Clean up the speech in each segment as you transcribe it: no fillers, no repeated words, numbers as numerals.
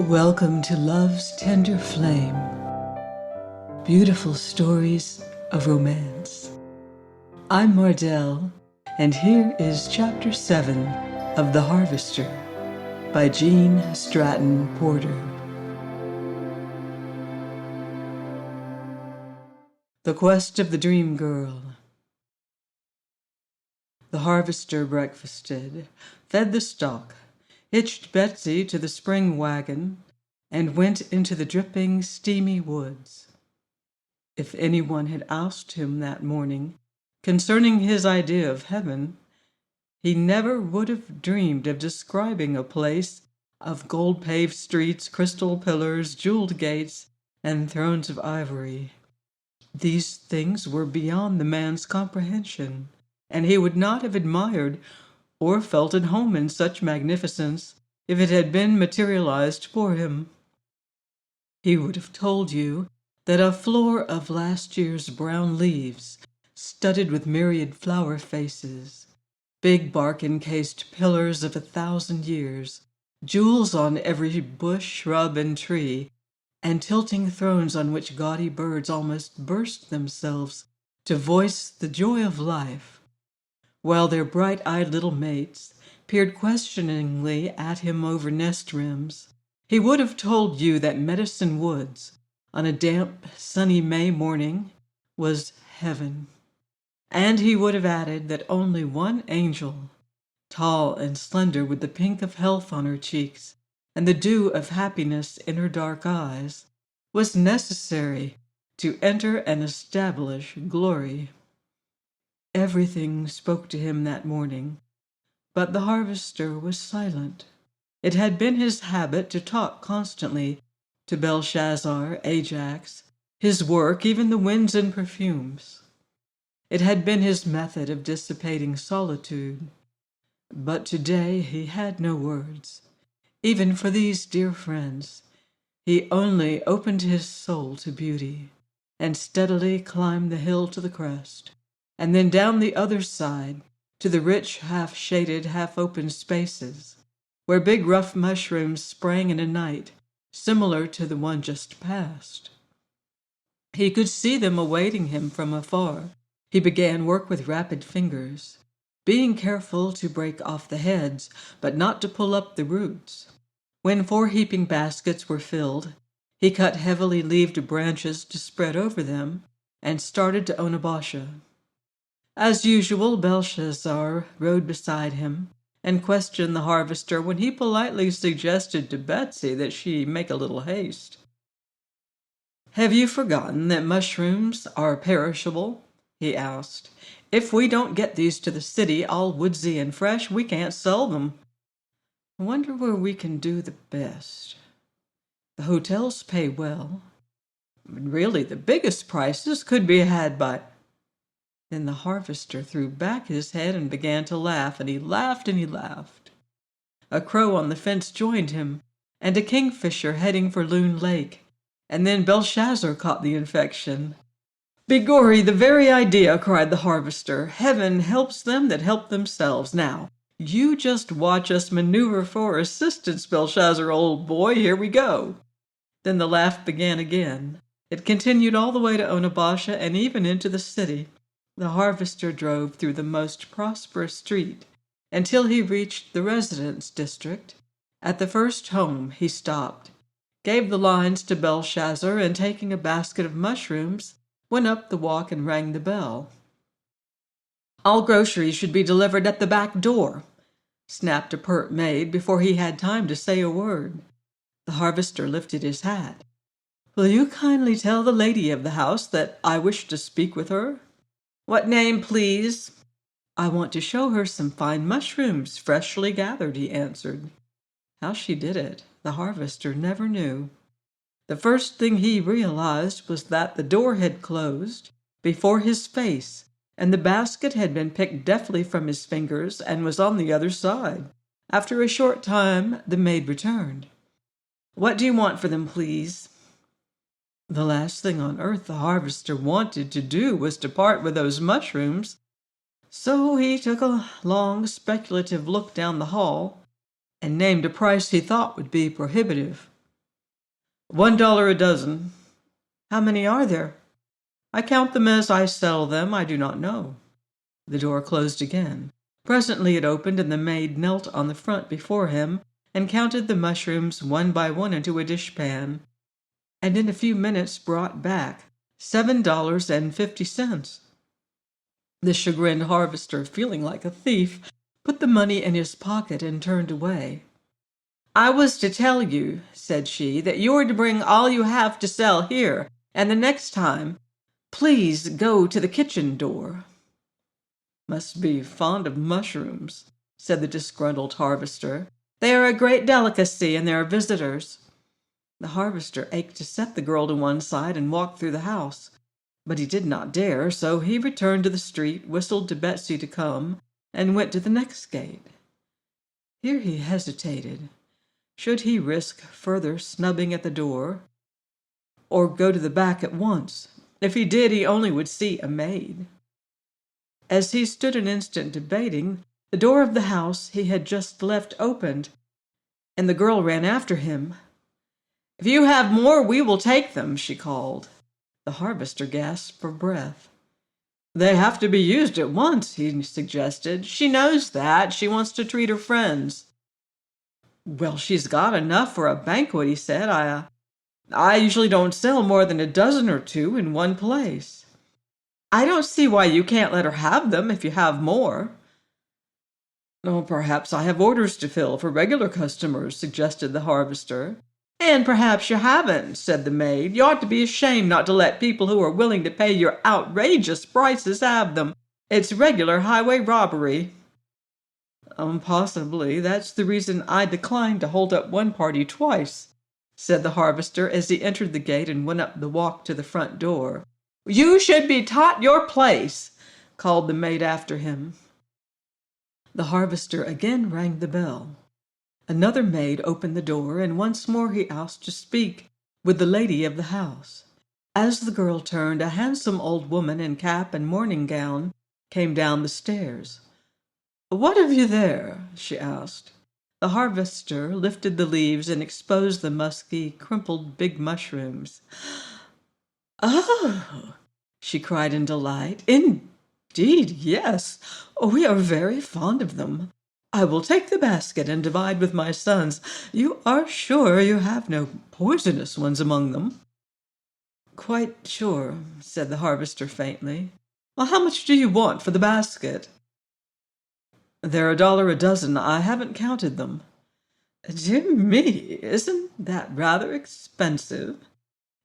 Welcome to Love's Tender Flame. Beautiful stories of romance. I'm Mardell, and here is Chapter 7 of The Harvester by Jean Stratton Porter. The Quest of the Dream Girl. The harvester breakfasted, fed the stock, hitched Betsy to the spring wagon, and went into the dripping, steamy woods. If anyone had asked him that morning concerning his idea of heaven, he never would have dreamed of describing a place of gold-paved streets, crystal pillars, jeweled gates, and thrones of ivory. These things were beyond the man's comprehension, and he would not have admired or felt at home in such magnificence if it had been materialized for him. He would have told you that a floor of last year's brown leaves, studded with myriad flower faces, big bark-encased pillars of 1,000 years, jewels on every bush, shrub, and tree, and tilting thrones on which gaudy birds almost burst themselves to voice the joy of life, while their bright-eyed little mates peered questioningly at him over nest rims. He would have told you that Medicine Woods, on a damp, sunny May morning, was heaven. And he would have added that only one angel, tall and slender with the pink of health on her cheeks and the dew of happiness in her dark eyes, was necessary to enter and establish glory. Everything spoke to him that morning, but the harvester was silent. It had been his habit to talk constantly to Belshazzar, Ajax, his work, even the winds and perfumes. It had been his method of dissipating solitude. But today he had no words, even for these dear friends. He only opened his soul to beauty, and steadily climbed the hill to the crest, and then down the other side to the rich, half-shaded, half-open spaces, where big rough mushrooms sprang in a night similar to the one just past. He could see them awaiting him from afar. He began work with rapid fingers, being careful to break off the heads, but not to pull up the roots. When 4 heaping baskets were filled, he cut heavily leaved branches to spread over them, and started to Onabasha. As usual, Belshazzar rode beside him and questioned the harvester when he politely suggested to Betsy that she make a little haste. "Have you forgotten that mushrooms are perishable?" he asked. "If we don't get these to the city all woodsy and fresh, we can't sell them. I wonder where we can do the best. The hotels pay well. Really, the biggest prices could be had by—" Then the harvester threw back his head and began to laugh, and he laughed and he laughed. A crow on the fence joined him, and a kingfisher heading for Loon Lake, and then Belshazzar caught the infection. "Begorry, the very idea!" cried the harvester. "Heaven helps them that help themselves. Now, you just watch us maneuver for assistance, Belshazzar, old boy. Here we go." Then the laugh began again. It continued all the way to Onabasha and even into the city. The harvester drove through the most prosperous street until he reached the residence district. At the first home he stopped, gave the lines to Belshazzar, and taking a basket of mushrooms, went up the walk and rang the bell. "All groceries should be delivered at the back door," snapped a pert maid before he had time to say a word. The harvester lifted his hat. "Will you kindly tell the lady of the house that I wish to speak with her?" "What name, please?" "I want to show her some fine mushrooms, freshly gathered," he answered. How she did it, the harvester never knew. The first thing he realized was that the door had closed before his face, and the basket had been picked deftly from his fingers and was on the other side. After a short time, the maid returned. "What do you want for them, please?" The last thing on earth the harvester wanted to do was to part with those mushrooms, so he took a long, speculative look down the hall and named a price he thought would be prohibitive. $1 a dozen. How many are there? I count them as I sell them. I do not know. The door closed again. Presently it opened, and the maid knelt on the front before him and counted the mushrooms one by one into a dishpan, and in a few minutes brought back $7.50. The chagrined harvester, feeling like a thief, put the money in his pocket and turned away. I was to tell you, said she, that you are to bring all you have to sell here, and the next time, please go to the kitchen door. Must be fond of mushrooms, said the disgruntled harvester. They are a great delicacy, and there are visitors. The harvester ached to set the girl to one side and walk through the house, but he did not dare, so he returned to the street, whistled to Betsy to come, and went to the next gate. Here he hesitated. Should he risk further snubbing at the door, or go to the back at once? If he did, he only would see a maid. As he stood an instant debating, the door of the house he had just left opened, and the girl ran after him. If you have more, we will take them, she called. The harvester gasped for breath. They have to be used at once, he suggested. She knows that. She wants to treat her friends. Well, she's got enough for a banquet, he said. I usually don't sell more than a dozen or two in one place. I don't see why you can't let her have them if you have more. Oh, perhaps I have orders to fill for regular customers, suggested the harvester. And perhaps you haven't, said the maid. You ought to be ashamed not to let people who are willing to pay your outrageous prices have them. It's regular highway robbery. Possibly. That's the reason I declined to hold up one party twice, said the harvester as he entered the gate and went up the walk to the front door. You should be taught your place, called the maid after him. The harvester again rang the bell. Another maid opened the door, and once more he asked to speak with the lady of the house. As the girl turned, a handsome old woman in cap and morning gown came down the stairs. What have you there? She asked. The harvester lifted the leaves and exposed the musky, crumpled big mushrooms. Oh, she cried in delight. Indeed, yes. We are very fond of them. I will take the basket and divide with my sons. You are sure you have no poisonous ones among them? Quite sure, said the harvester faintly. Well, how much do you want for the basket? They're $1 a dozen. I haven't counted them. Dear me, isn't that rather expensive?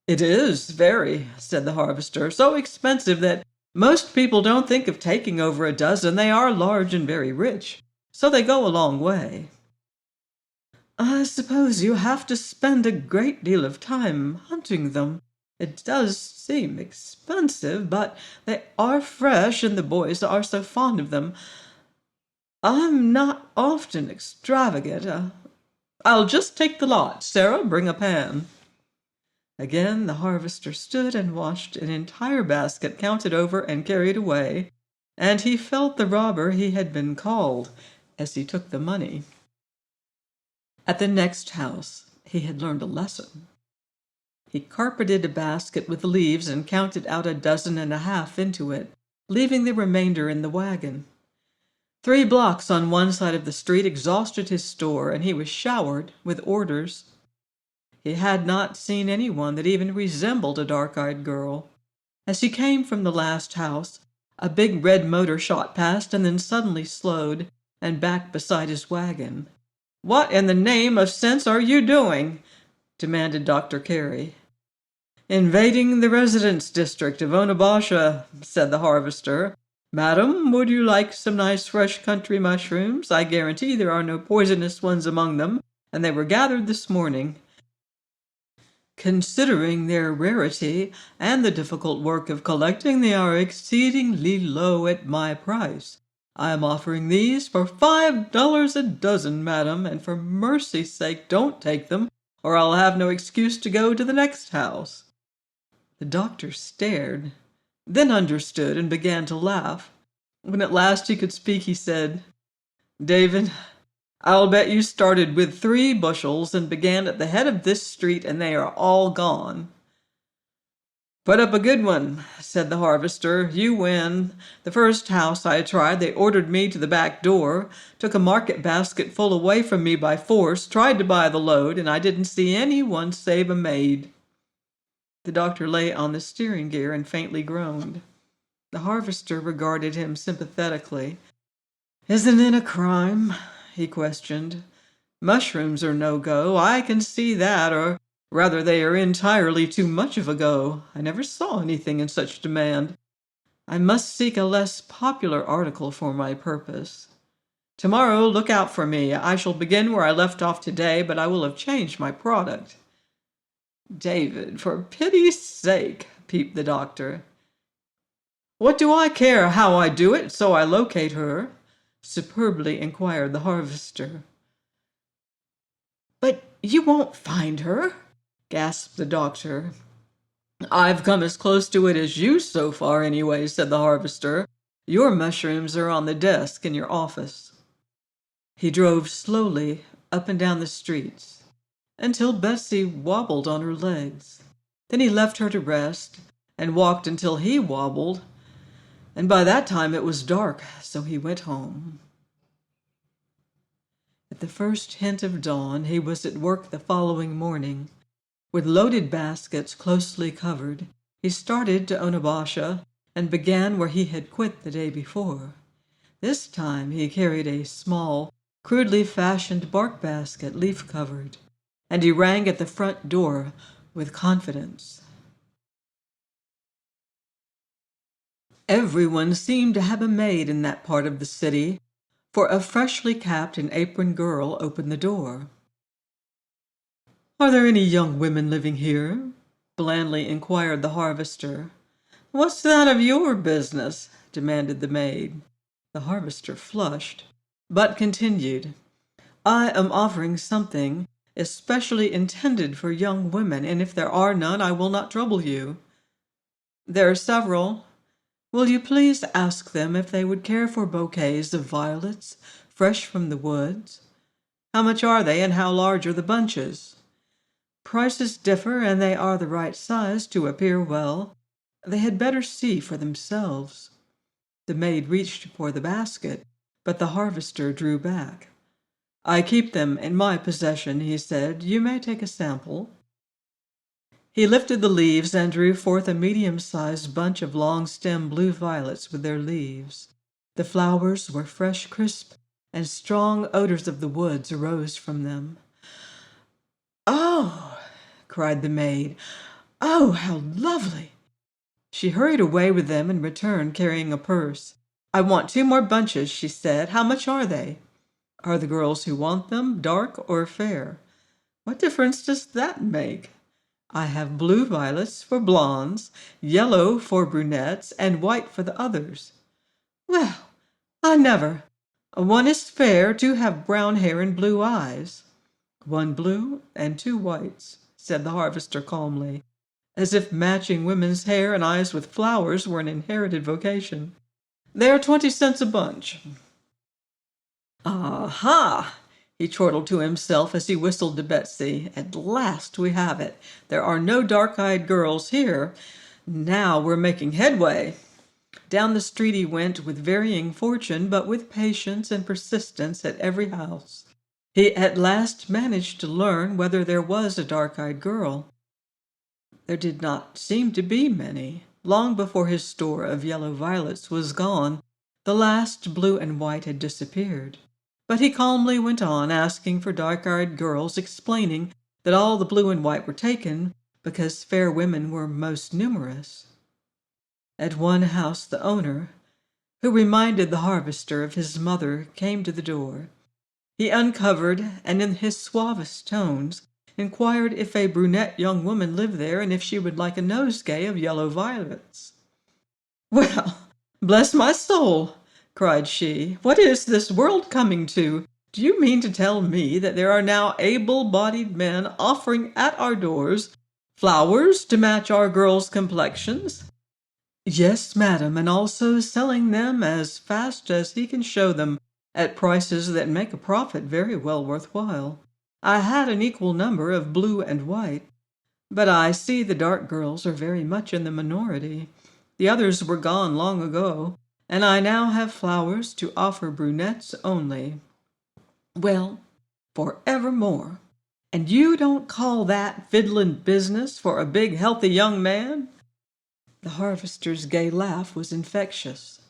It is, very, said the harvester. So expensive that most people don't think of taking over a dozen. They are large and very rich, so they go a long way. I suppose you have to spend a great deal of time hunting them. It does seem expensive, but they are fresh, and the boys are so fond of them. I'm not often extravagant. I'll just take the lot. Sarah, bring a pan. Again the harvester stood and watched an entire basket counted over and carried away, and he felt the robber he had been called as he took the money. At the next house he had learned a lesson. He carpeted a basket with leaves and counted out 1.5 dozen into it, leaving the remainder in the wagon. 3 blocks on one side of the street exhausted his store, and he was showered with orders. He had not seen anyone that even resembled a dark-eyed girl. As he came from the last house, a big red motor shot past and then suddenly slowed and backed beside his wagon. What in the name of sense are you doing? Demanded Dr. Carey. Invading the residence district of Onabasha, said the harvester. Madam, would you like some nice fresh country mushrooms? I guarantee there are no poisonous ones among them, and they were gathered this morning. Considering their rarity and the difficult work of collecting, they are exceedingly low at my price. I am offering these for $5 a dozen, madam, and for mercy's sake don't take them, or I'll have no excuse to go to the next house. The doctor stared, then understood and began to laugh. When at last he could speak, he said, David, I'll bet you started with 3 bushels and began at the head of this street, and they are all gone." "Put up a good one," said the harvester. "You win. The first house I tried, they ordered me to the back door, took a market basket full away from me by force, tried to buy the load, and I didn't see anyone save a maid." The doctor lay on the steering gear and faintly groaned. The harvester regarded him sympathetically. "Isn't it a crime?" he questioned. "Mushrooms are no go, I can see that, or rather they are entirely too much of a go. I never saw anything in such demand. I must seek a less popular article for my purpose. Tomorrow look out for me. I shall begin where I left off today, but I will have changed my product." "David, for pity's sake," peeped the doctor. "What do I care how I do it, so I locate her?" superbly inquired the harvester. "But you won't find her," gasped the doctor. "I've come as close to it as you so far, anyway," said the harvester. "Your mushrooms are on the desk in your office." He drove slowly up and down the streets until Betsy wobbled on her legs. Then he left her to rest and walked until he wobbled, and by that time it was dark, so he went home. At the first hint of dawn, he was at work the following morning. With loaded baskets closely covered, he started to Onabasha and began where he had quit the day before. This time he carried a small, crudely fashioned bark basket, leaf-covered, and he rang at the front door with confidence. Everyone seemed to have a maid in that part of the city, for a freshly capped and aproned girl opened the door. "Are there any young women living here?" blandly inquired the harvester. "What's that of your business?" demanded the maid. The harvester flushed, but continued, "I am offering something especially intended for young women, and if there are none, I will not trouble you." "There are several. Will you please ask them if they would care for bouquets of violets, fresh from the woods? How much are they, and how large are the bunches? Prices differ, and they are the right size to appear well. They had better see for themselves." The maid reached for the basket, but the harvester drew back. "I keep them in my possession," he said. "You may take a sample." He lifted the leaves and drew forth a medium-sized bunch of long-stem blue violets with their leaves. The flowers were fresh, crisp, and strong odors of the woods arose from them. "Oh!" cried the maid. "Oh, how lovely!" She hurried away with them and returned carrying a purse. "I want 2 more bunches," she said. "How much are they?" "Are the girls who want them dark or fair?" "What difference does that make? I have blue violets for blondes, yellow for brunettes, and white for the others." "Well, I never! One is fair, 2 have brown hair and blue eyes." "1 blue and 2 whites," said the harvester calmly, as if matching women's hair and eyes with flowers were an inherited vocation. "They are 20 cents a bunch." "Aha!" he chortled to himself as he whistled to Betsy. "At last we have it. There are no dark-eyed girls here. Now we're making headway." Down the street he went with varying fortune, but with patience and persistence at every house. He at last managed to learn whether there was a dark-eyed girl. There did not seem to be many. Long before his store of yellow violets was gone, the last blue and white had disappeared. But he calmly went on, asking for dark-eyed girls, explaining that all the blue and white were taken because fair women were most numerous. At one house the owner, who reminded the harvester of his mother, came to the door. He uncovered, and in his suavest tones inquired if a brunette young woman lived there and if she would like a nosegay of yellow violets. "Well, bless my soul!" cried she. "What is this world coming to? Do you mean to tell me that there are now able-bodied men offering at our doors flowers to match our girls' complexions?" "Yes, madam, and also selling them as fast as he can show them at prices that make a profit very well worthwhile. I had an equal number of blue and white, but I see the dark girls are very much in the minority. The others were gone long ago, and I now have flowers to offer brunettes only. Well, forevermore. And you don't call that fiddling business for a big, healthy young man? The harvester's gay laugh was infectious.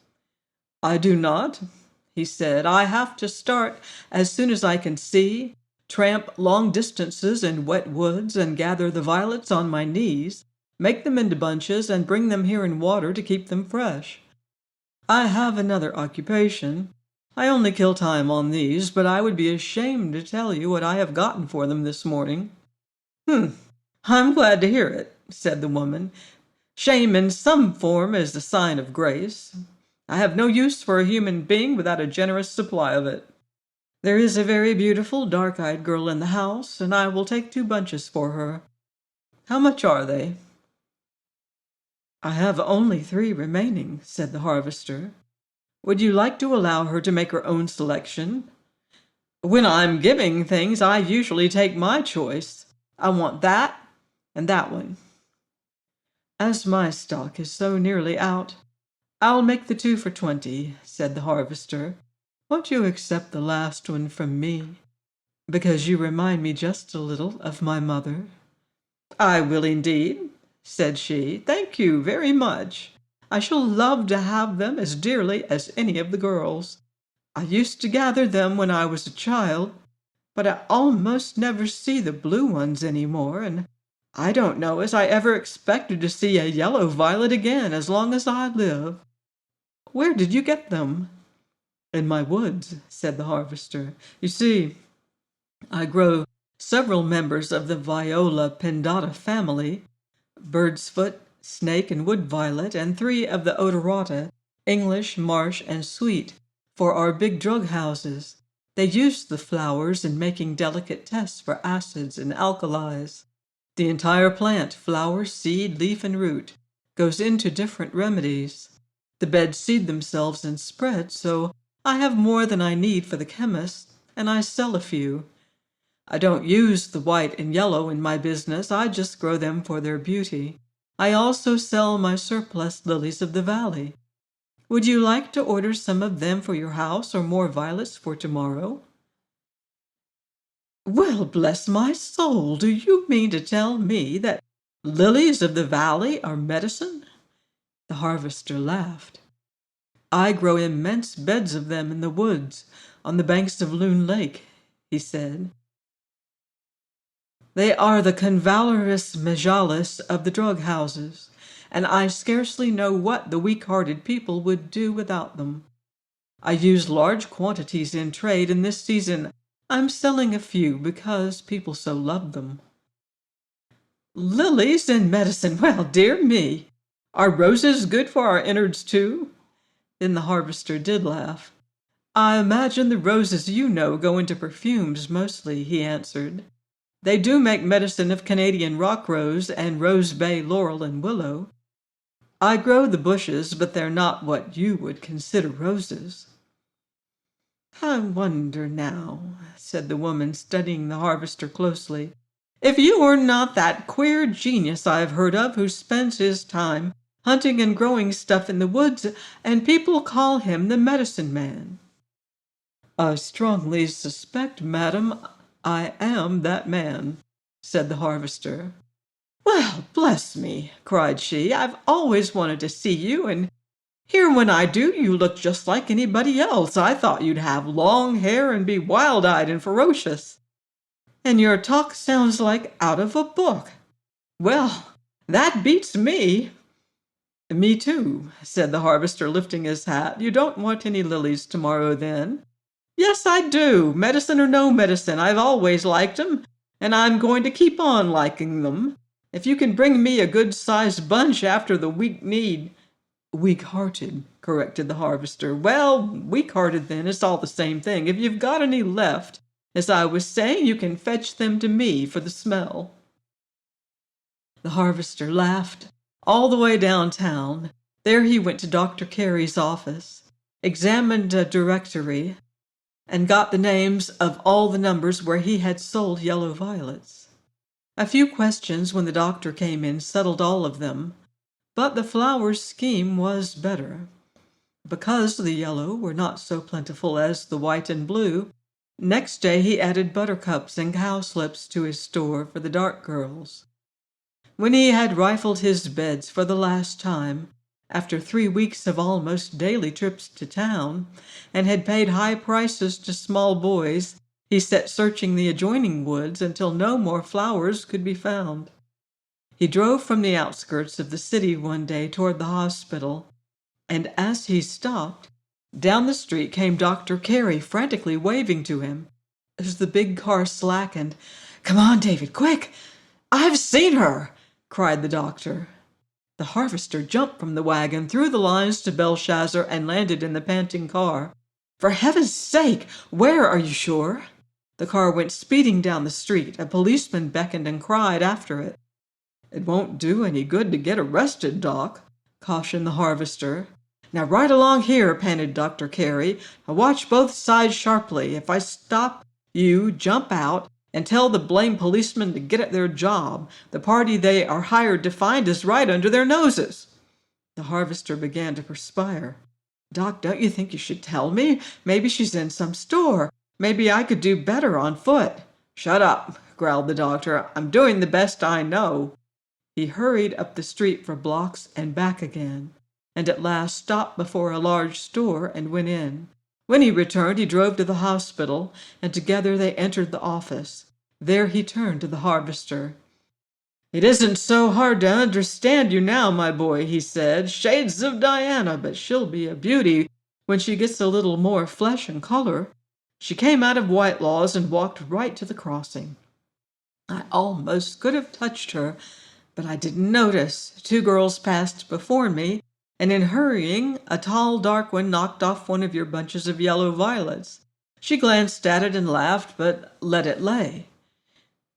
I do not, he said. I have to start as soon as I can see, tramp long distances in wet woods, and gather the violets on my knees, make them into bunches, and bring them here in water to keep them fresh. I have another occupation. I only kill time on these, but I would be ashamed to tell you what I have gotten for them this morning. I'm glad to hear it, said the woman. Shame in some form is the sign of grace. I have no use for a human being without a generous supply of it. There is a very beautiful, dark-eyed girl in the house, and I will take 2 bunches for her. How much are they? I have only 3 remaining, said the harvester. Would you like to allow her to make her own selection? When I'm giving things, I usually take my choice. I want that and that one. As my stock is so nearly out, I'll make the 2 for 20, said the harvester. Won't you accept the last one from me? Because you remind me just a little of my mother. I will indeed, said she. Thank you very much. I shall love to have them as dearly as any of the girls. I used to gather them when I was a child, but I almost never see the blue ones any more, and I don't know as I ever expected to see a yellow violet again as long as I live. Where did you get them? In my woods, said the harvester. You see, I grow several members of the Viola pendata family, bird's foot, snake, and wood violet, and 3 of the odorata, English, marsh, and sweet, for our big drug houses. They use the flowers in making delicate tests for acids and alkalis. The entire plant, flower, seed, leaf, and root, goes into different remedies. The beds seed themselves and spread, so I have more than I need for the chemist, and I sell a few. I don't use the white and yellow in my business. I just grow them for their beauty. I also sell my surplus lilies of the valley. Would you like to order some of them for your house or more violets for tomorrow? Well, bless my soul, do you mean to tell me that lilies of the valley are medicine? The harvester laughed. I grow immense beds of them in the woods on the banks of Loon Lake, he said. They are the convalorous majalis of the drug houses, and I scarcely know what the weak-hearted people would do without them. I use large quantities in trade, and this season I'm selling a few because people so love them. Lilies and medicine, well, dear me! Are roses good for our innards too? Then the harvester did laugh. I imagine the roses you know go into perfumes mostly, he answered. They do make medicine of Canadian rock rose and Rose Bay laurel and willow. I grow the bushes, but they're not what you would consider roses. I wonder now, said the woman, studying the harvester closely, if you are not that queer genius I've heard of who spends his time hunting and growing stuff in the woods, and people call him the medicine man. I strongly suspect, madam, I am that man, said the harvester. Well, bless me, cried she, I've always wanted to see you, and here when I do, you look just like anybody else. I thought you'd have long hair and be wild-eyed and ferocious. And your talk sounds like out of a book. Well, that beats me. Me too, said the harvester, lifting his hat. You don't want any lilies tomorrow, then? Yes, I do. Medicine or no medicine, I've always liked 'em, and I'm going to keep on liking them. If you can bring me a good-sized bunch after the weak-kneed— Weak-hearted, corrected the harvester. Well, weak-hearted then, it's all the same thing. If you've got any left, as I was saying, you can fetch them to me for the smell. The harvester laughed all the way downtown. There he went to Dr. Carey's office, examined a directory, and got the names of all the numbers where he had sold yellow violets. A few questions when the doctor came in settled all of them, but the flowers scheme was better. Because the yellow were not so plentiful as the white and blue, next day he added buttercups and cowslips to his store for the dark girls. When he had rifled his beds for the last time, after 3 weeks of almost daily trips to town, and had paid high prices to small boys, he set searching the adjoining woods until no more flowers could be found. He drove from the outskirts of the city one day toward the hospital, and as he stopped, down the street came Dr. Carey, frantically waving to him. As the big car slackened, "Come on, David, quick! I've seen her!" cried the doctor. The harvester jumped from the wagon, threw the lines to Belshazzar, and landed in the panting car. "For heaven's sake, where are you sure?" The car went speeding down the street. A policeman beckoned and cried after it. "It won't do any good to get arrested, Doc," cautioned the harvester. "Now right along here," panted Dr. Carey. "Now watch both sides sharply. If I stop you, jump out and tell the blame policemen to get at their job. The party they are hired to find is right under their noses." The harvester began to perspire. "Doc, don't you think you should tell me? Maybe she's in some store. Maybe I could do better on foot." "Shut up," growled the doctor. "I'm doing the best I know." He hurried up the street for blocks and back again, and at last stopped before a large store and went in. When he returned, he drove to the hospital, and together they entered the office. There he turned to the harvester. "It isn't so hard to understand you now, my boy," he said. "Shades of Diana, but she'll be a beauty when she gets a little more flesh and color." She came out of Whitelaw's and walked right to the crossing. I almost could have touched her, but I didn't notice. 2 girls passed before me, and in hurrying, a tall, dark one knocked off one of your bunches of yellow violets. She glanced at it and laughed, but let it lay.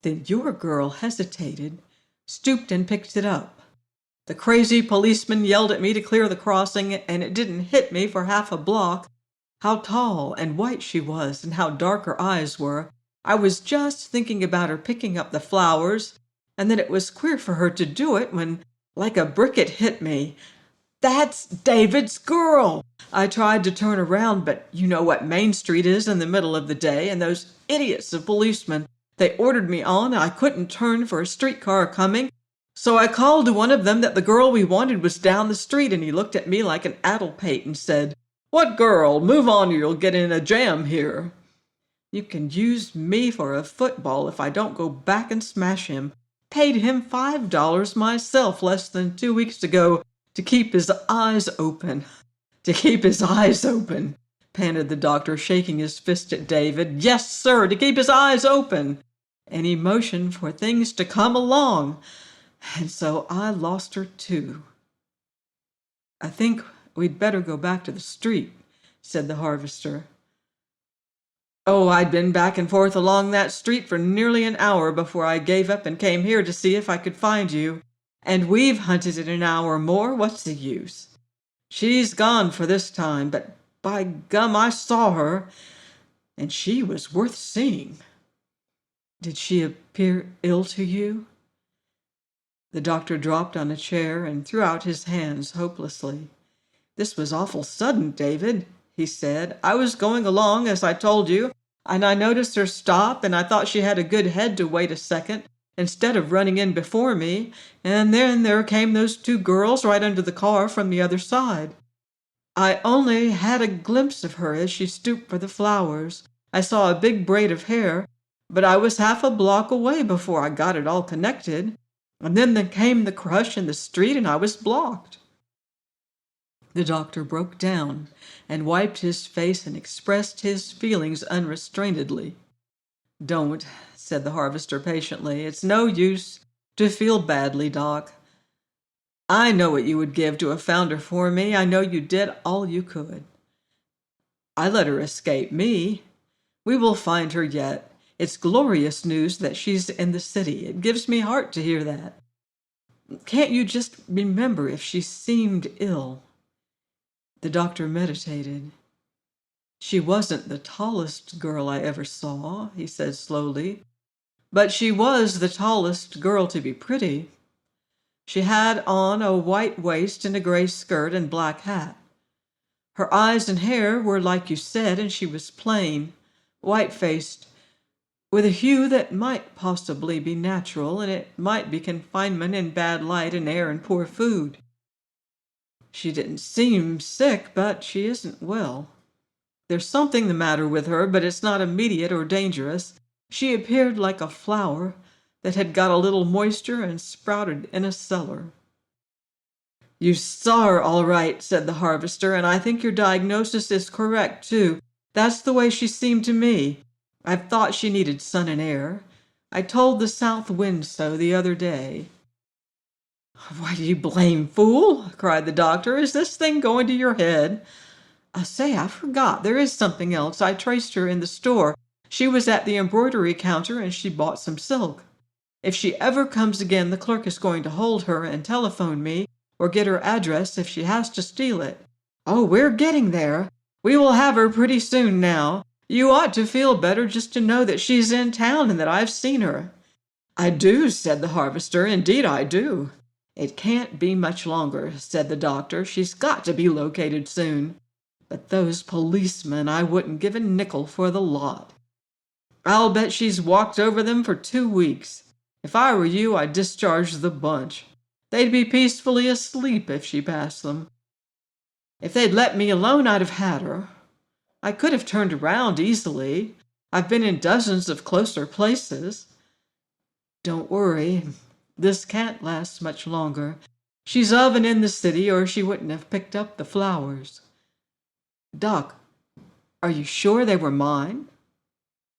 Then your girl hesitated, stooped and picked it up. The crazy policeman yelled at me to clear the crossing, and it didn't hit me for half a block. How tall and white she was, and how dark her eyes were. I was just thinking about her picking up the flowers, and then it was queer for her to do it when, like a brick, it hit me. "That's David's girl!" I tried to turn around, but you know what Main Street is in the middle of the day, and those idiots of policemen, they ordered me on, and I couldn't turn for a streetcar coming. So I called to one of them that the girl we wanted was down the street, and he looked at me like an addlepate and said, "What girl? Move on or you'll get in a jam here." You can use me for a football if I don't go back and smash him. Paid him $5 myself less than 2 weeks ago to keep his eyes open. To keep his eyes open, panted the doctor, shaking his fist at David. "Yes, sir, to keep his eyes open." And he motioned for things to come along. And so I lost her too. "I think we'd better go back to the street," said the harvester. "Oh, I'd been back and forth along that street for nearly an hour before I gave up and came here to see if I could find you. And we've hunted it an hour more. What's the use? She's gone for this time, but by gum, I saw her, and she was worth seeing." "Did she appear ill to you?" The doctor dropped on a chair and threw out his hands hopelessly. "This was awful sudden, David," he said. "I was going along, as I told you, and I noticed her stop, and I thought she had a good head to wait a second, instead of running in before me, and then there came those 2 girls right under the car from the other side. I only had a glimpse of her as she stooped for the flowers. I saw a big braid of hair, but I was half a block away before I got it all connected. And then there came the crush in the street, and I was blocked." The doctor broke down and wiped his face and expressed his feelings unrestrainedly. "Don't," said the harvester patiently. "It's no use to feel badly, Doc. I know what you would give to have found her for me. I know you did all you could. I let her escape me. We will find her yet. It's glorious news that she's in the city. It gives me heart to hear that. Can't you just remember if she seemed ill?" The doctor meditated. She wasn't the tallest girl I ever saw, he said slowly, but she was the tallest girl to be pretty. She had on a white waist and a gray skirt and black hat. Her eyes and hair were like you said, and she was plain, white-faced, with a hue that might possibly be natural, and it might be confinement in bad light and air and poor food. She didn't seem sick, but she isn't well. There's something the matter with her, but it's not immediate or dangerous. She appeared like a flower that had got a little moisture and sprouted in a cellar. You saw her all right, said the harvester, and I think your diagnosis is correct, too. That's the way she seemed to me. I've thought she needed sun and air. I told the south wind so the other day. Why do you blame, fool? Cried the doctor. Is this thing going to your head? I say, I forgot. There is something else. I traced her in the store. She was at the embroidery counter and she bought some silk. If she ever comes again, the clerk is going to hold her and telephone me, or get her address if she has to steal it. Oh, we're getting there. We will have her pretty soon now. You ought to feel better just to know that she's in town and that I've seen her. I do, said the harvester. Indeed, I do. It can't be much longer, said the doctor. She's got to be located soon. But those policemen, I wouldn't give a nickel for the lot. I'll bet she's walked over them for 2 weeks. If I were you, I'd discharge the bunch. They'd be peacefully asleep if she passed them. If they'd let me alone, I'd have had her. I could have turned around easily. I've been in dozens of closer places. Don't worry. This can't last much longer. She's of and in the city, or she wouldn't have picked up the flowers. Doc, are you sure they were mine?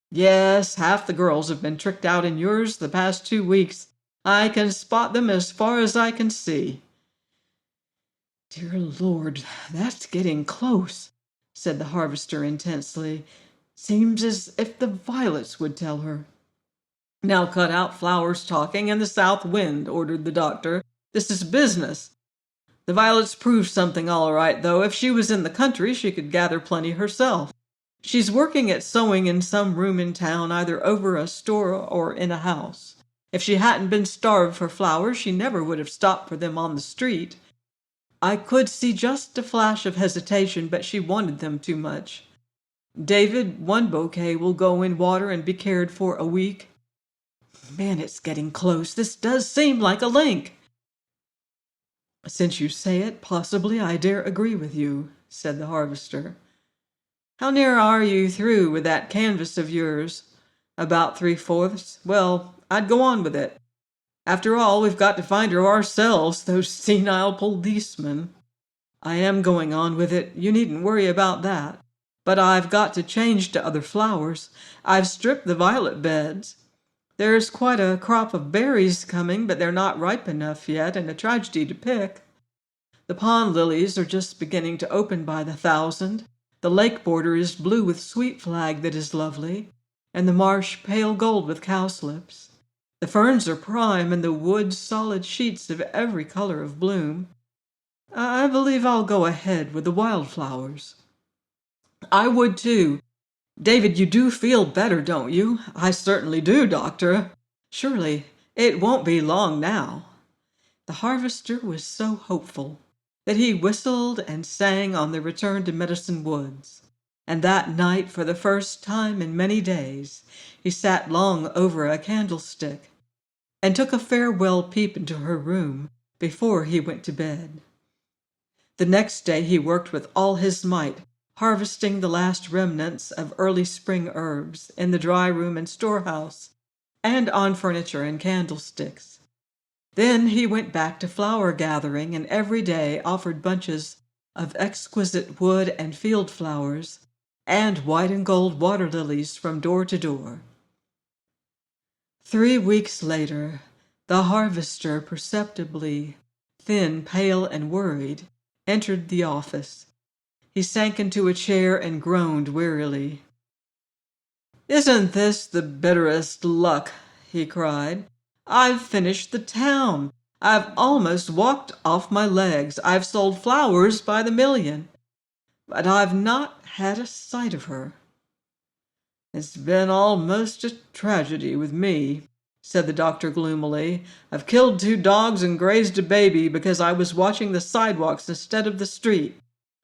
Yes, half the girls have been tricked out in yours the past 2 weeks. I can spot them as far as I can see. Dear Lord, that's getting close, said the harvester intensely. Seems as if the violets would tell her. Now cut out flowers talking and the south wind, ordered the doctor. This is business. The violets prove something all right, though. If she was in the country, she could gather plenty herself. She's working at sewing in some room in town, either over a store or in a house. If she hadn't been starved for flowers, she never would have stopped for them on the street. I could see just a flash of hesitation, but she wanted them too much. David, 1 bouquet will go in water and be cared for a week. Man, it's getting close. This does seem like a link. Since you say it, possibly I dare agree with you, said the harvester. How near are you through with that canvas of yours? About 3/4. Well, I'd go on with it. After all, we've got to find her ourselves, those senile policemen. I am going on with it. You needn't worry about that. But I've got to change to other flowers. I've stripped the violet beds. There's quite a crop of berries coming, but they're not ripe enough yet, and a tragedy to pick. The pond lilies are just beginning to open by the thousand. The lake border is blue with sweet flag that is lovely, and the marsh pale gold with cowslips. The ferns are prime, and the woods solid sheets of every color of bloom. I believe I'll go ahead with the wildflowers. I would too. David, you do feel better, don't you? I certainly do, Doctor. Surely it won't be long now. The harvester was so hopeful that he whistled and sang on the return to Medicine Woods. And that night, for the first time in many days, he sat long over a candlestick and took a farewell peep into her room before he went to bed. The next day he worked with all his might, harvesting the last remnants of early spring herbs in the dry room and storehouse, and on furniture and candlesticks. Then he went back to flower gathering, and every day offered bunches of exquisite wood and field flowers, and white and gold water lilies from door to door. 3 weeks later, the harvester, perceptibly thin, pale, and worried, entered the office. He sank into a chair and groaned wearily. "Isn't this the bitterest luck?" he cried. "I've finished the town. I've almost walked off my legs. I've sold flowers by the million. but I've not had a sight of her." "It's been almost a tragedy with me," said the doctor gloomily. "I've killed 2 dogs and grazed a baby because I was watching the sidewalks instead of the street.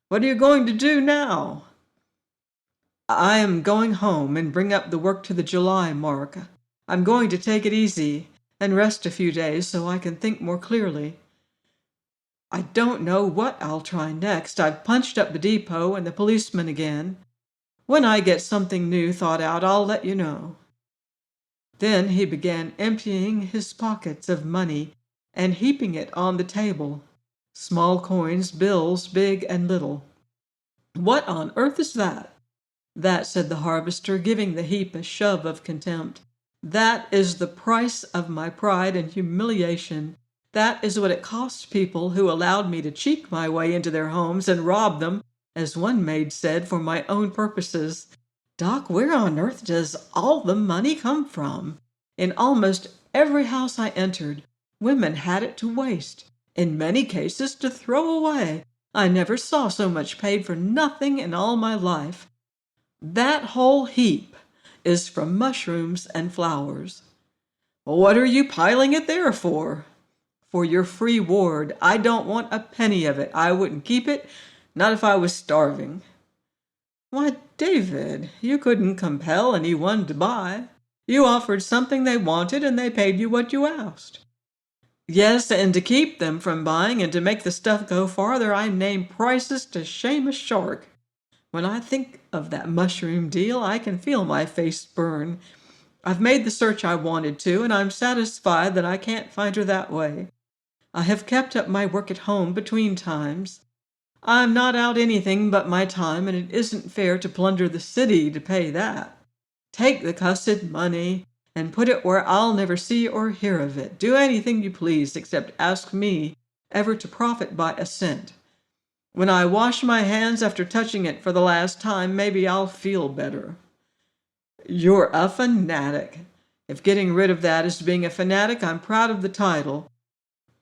What are you going to do now?" "I am going home and bring up the work to the July mark. I'm going to take it easy and rest a few days so I can think more clearly. I don't know what I'll try next. I've punched up the depot and the policeman again. When I get something new thought out, I'll let you know." Then he began emptying his pockets of money and heaping it on the table. Small coins, bills, big and little. "What on earth is that?" "That," said the harvester, giving the heap a shove of contempt, "that is the price of my pride and humiliation. That is what it cost people who allowed me to cheek my way into their homes and rob them, as one maid said, for my own purposes. Doc, where on earth does all the money come from? In almost every house I entered, women had it to waste, in many cases to throw away. I never saw so much paid for nothing in all my life. That whole heap is from mushrooms and flowers." "What are you piling it there for?" "For your free ward. I don't want a penny of it. I wouldn't keep it, not if I was starving." "Why, David, you couldn't compel anyone to buy. You offered something they wanted and they paid you what you asked." "Yes, and to keep them from buying and to make the stuff go farther, I named prices to shame a shark. When I think of that mushroom deal, I can feel my face burn. I've made the search I wanted to, and I'm satisfied that I can't find her that way. I have kept up my work at home between times. I'm not out anything but my time, and it isn't fair to plunder the city to pay that. Take the cussed money and put it where I'll never see or hear of it. Do anything you please except ask me ever to profit by a cent. When I wash my hands after touching it for the last time, maybe I'll feel better." "You're a fanatic. If getting rid of that is being a fanatic, I'm proud of the title.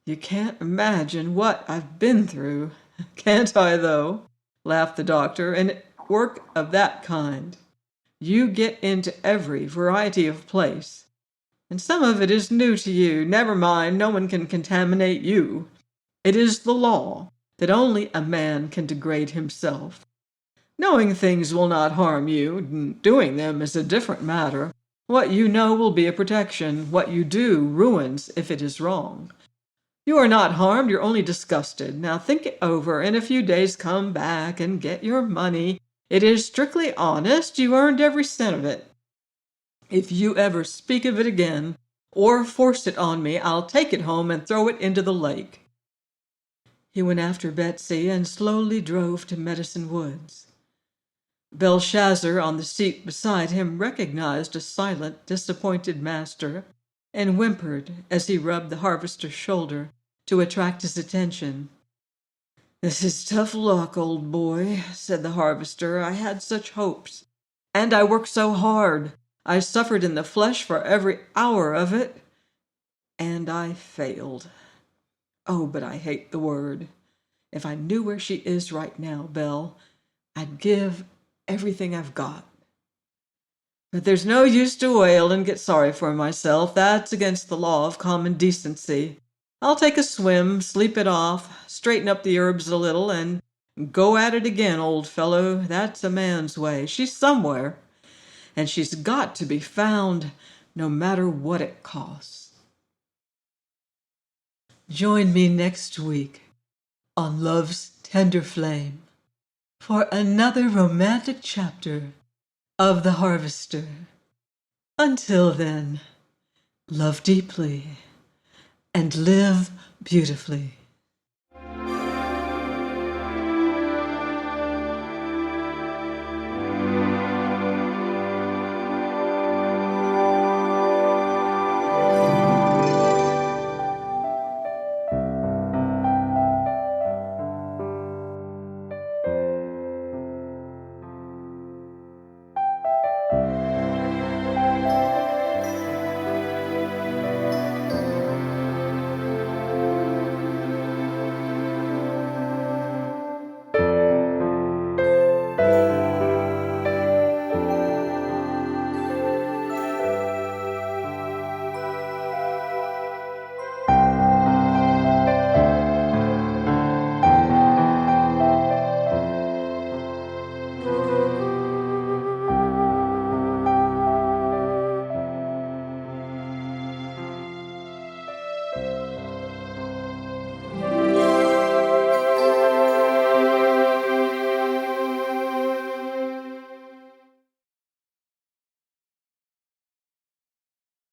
You can't imagine what I've been through." "Can't I, though?" laughed the doctor. "And work of that kind, you get into every variety of place, and some of it is new to you. Never mind, no one can contaminate you. It is the law that only a man can degrade himself. Knowing things will not harm you. Doing them is a different matter. What you know will be a protection. What you do ruins if it is wrong. You are not harmed, you're only disgusted. Now think it over. In a few days come back and get your money. It is strictly honest. You earned every cent of it. If you ever speak of it again or force it on me, I'll take it home and throw it into the lake." He went after Betsy and slowly drove to Medicine Woods. Belshazzar, on the seat beside him, recognized a silent, disappointed master and whimpered as he rubbed the harvester's shoulder to attract his attention. "This is tough luck, old boy," said the harvester. "I had such hopes, and I worked so hard. I suffered in the flesh for every hour of it, and I failed. Oh, but I hate the word. If I knew where she is right now, Belle, I'd give everything I've got. But there's no use to wail and get sorry for myself. That's against the law of common decency. I'll take a swim, sleep it off, straighten up the herbs a little, and go at it again, old fellow. That's a man's way. She's somewhere, and she's got to be found, no matter what it costs." Join me next week on Love's Tender Flame for another romantic chapter of The Harvester. Until then, love deeply and live beautifully.